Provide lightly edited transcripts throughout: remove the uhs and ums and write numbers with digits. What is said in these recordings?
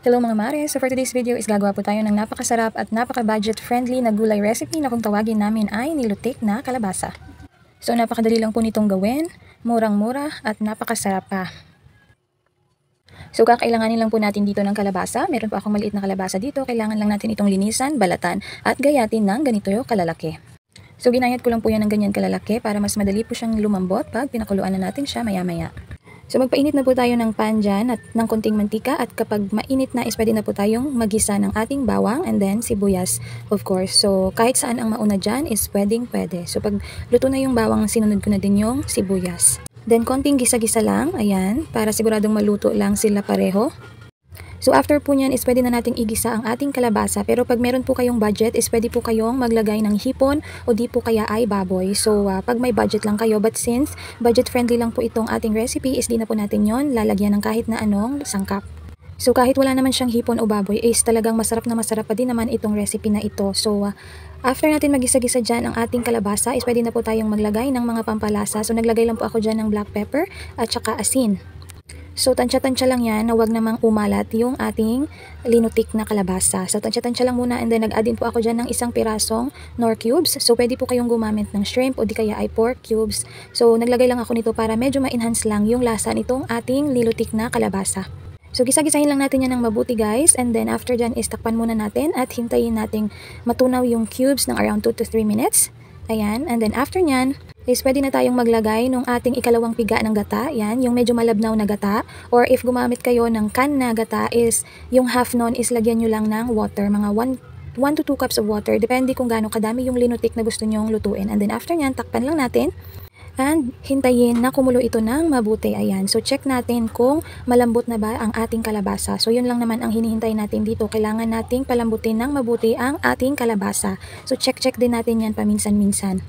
Hello mga mare! So for today's video is gagawa po tayo ng napakasarap at napaka-budget friendly na gulay recipe na kung tawagin namin ay nilutik na kalabasa. So napakadali lang po nitong gawin, murang-mura at napakasarap pa. So kakailanganin lang po natin dito ng kalabasa. Meron po akong maliit na kalabasa dito. Kailangan lang natin itong linisan, balatan at gayatin ng ganito kalalaki. So ginayat ko lang po yan ng ganyan kalalaki para mas madali po siyang lumambot pag pinakuluan na natin siya maya-maya. So magpainit na po tayo ng pan dyan at ng konting mantika, at kapag mainit na is pwede na po tayong magisa ng ating bawang and then sibuyas of course. So kahit saan ang mauna dyan is pwede. So pag luto na yung bawang, sinunod ko na din yung sibuyas. Then konting gisa-gisa lang, ayan, para siguradong maluto lang sila pareho. So after po nyan is pwede na nating igisa ang ating kalabasa, pero pag meron po kayong budget is pwede po kayong maglagay ng hipon o di po kaya ay baboy. So pag may budget lang kayo, but since budget friendly lang po itong ating recipe is di na po natin yon lalagyan ng kahit na anong sangkap. So kahit wala naman siyang hipon o baboy is talagang masarap na masarap pa din naman itong recipe na ito. So after natin magisa-gisa dyan ang ating kalabasa is pwede na po tayong maglagay ng mga pampalasa. So naglagay lang po ako dyan ng black pepper at saka asin. So tansya-tansya lang yan na wag namang umalat yung ating linutik na kalabasa. So tansya-tansya lang muna, and then nag-add din po ako dyan ng isang pirasong nor cubes. So pwede po kayong gumamit ng shrimp o di kaya ay pork cubes. So naglagay lang ako nito para medyo ma-enhance lang yung lasa nitong ating lilutik na kalabasa. So gisa-gisahin lang natin yan ng mabuti guys, and then after dyan is takpan muna natin at hintayin nating matunaw yung cubes ng around 2 to 3 minutes. Ayan, and then after nyan is pwede na tayong maglagay ng ating ikalawang piga ng gata. Yan, yung medyo malabnaw na gata. Or if gumamit kayo ng can na gata is yung half nun is lagyan nyo lang ng water. Mga 1 to 2 cups of water. Depende kung gaano kadami yung linutik na gusto nyong lutuin. And then after nyan, takpan lang natin. And hintayin na kumulo ito ng mabuti. Ayan. So check natin kung malambot na ba ang ating kalabasa. So yun lang naman ang hinihintay natin dito. Kailangan nating palambutin ng mabuti ang ating kalabasa. So check din natin yan paminsan-minsan.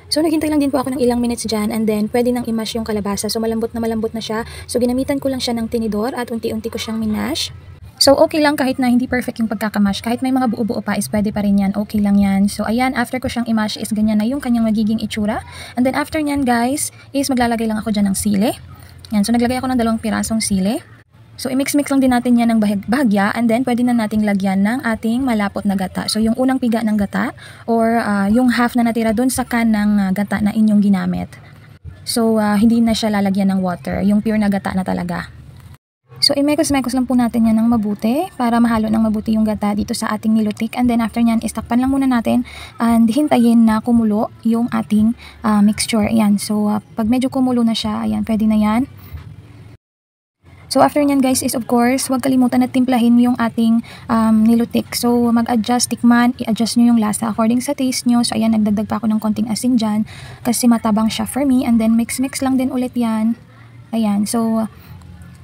So naghintay lang din po ako ng ilang minutes dyan, and then pwede nang i-mash yung kalabasa. So malambot na siya. So ginamitan ko lang siya ng tinidor at unti-unti ko siyang minash. So okay lang kahit na hindi perfect yung pagkakamash. Kahit may mga buo-buo pa is pwede pa rin yan. Okay lang yan. So ayan, after ko siyang i-mash is ganyan na yung kanyang magiging itsura. And then after nyan guys is maglalagay lang ako dyan ng sili. Yan, so naglagay ako ng 2 pirasong sili. So i-mix-mix lang din natin yan ng bahagya, and then pwede na nating lagyan ng ating malapot na gata. So yung unang piga ng gata or yung half na natira dun sa can ng gata na inyong ginamit. So hindi na siya lalagyan ng water, yung pure na gata na talaga. So i-mekos-mekos lang po natin yan ng mabuti para mahalo ng mabuti yung gata dito sa ating nilutik, and then after nyan is takpan lang muna natin and hintayin na kumulo yung ating mixture. Ayan, so pag medyo kumulo na siya, ayan, pwede na yan. So after nyan guys is of course, huwag kalimutan na timplahin yung ating nilutik. So mag-adjust, tikman, i-adjust nyo yung lasa according sa taste nyo. So ayan, nagdagdag pa ako ng konting asin dyan kasi matabang siya for me, and then mix-mix lang din ulit yan. Ayan, so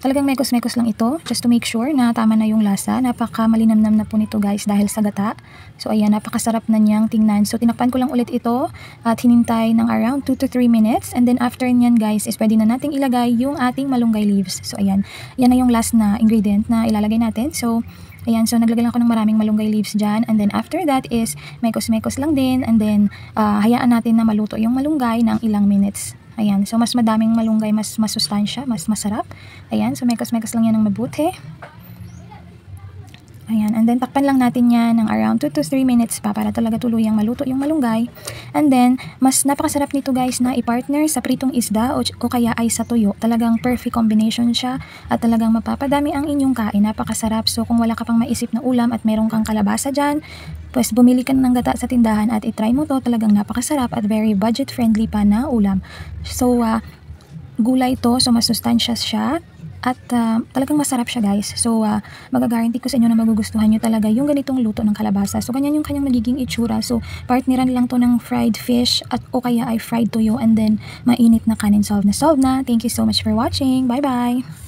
talagang mekos-mekos lang ito just to make sure na tama na yung lasa. Napaka malinamnam na po nito guys dahil sa gata. So ayan, napakasarap na niyang tingnan. So tinakpan ko lang ulit ito at hinintay ng around 2 to 3 minutes, and then after niyan guys is pwede na nating ilagay yung ating malunggay leaves. So ayan, yan na yung last na ingredient na ilalagay natin. So ayan, so naglagay lang ako ng maraming malunggay leaves dyan, and then after that is mekos-mekos lang din, and then hayaan natin na maluto yung malunggay ng ilang minutes. Ayan, so mas madaming malunggay, mas masustansya, mas masarap. Ayan, so mekos-mekos lang yan ng mabuti. Ayan, and then takpan lang natin yan ng around 2 to 3 minutes pa para talaga tuluyang maluto yung malunggay. And then, mas napakasarap nito guys na i-partner sa pritong isda o kaya ay sa tuyo. Talagang perfect combination siya at talagang mapapadami ang inyong kain. Napakasarap. So kung wala ka pang maisip na ulam at meron kang kalabasa dyan, pues bumili ka ng gata sa tindahan at itry mo to. Talagang napakasarap at very budget friendly pa na ulam. So gulay to, so masustansya siya. At talagang masarap siya guys. So magagaranti ko sa inyo na magugustuhan nyo talaga yung ganitong luto ng kalabasa. So ganyan yung kanyang magiging itsura. So partneran lang to ng fried fish at o kaya ay fried tuyo, and then mainit na kanin. Solve na. Thank you so much for watching. Bye bye!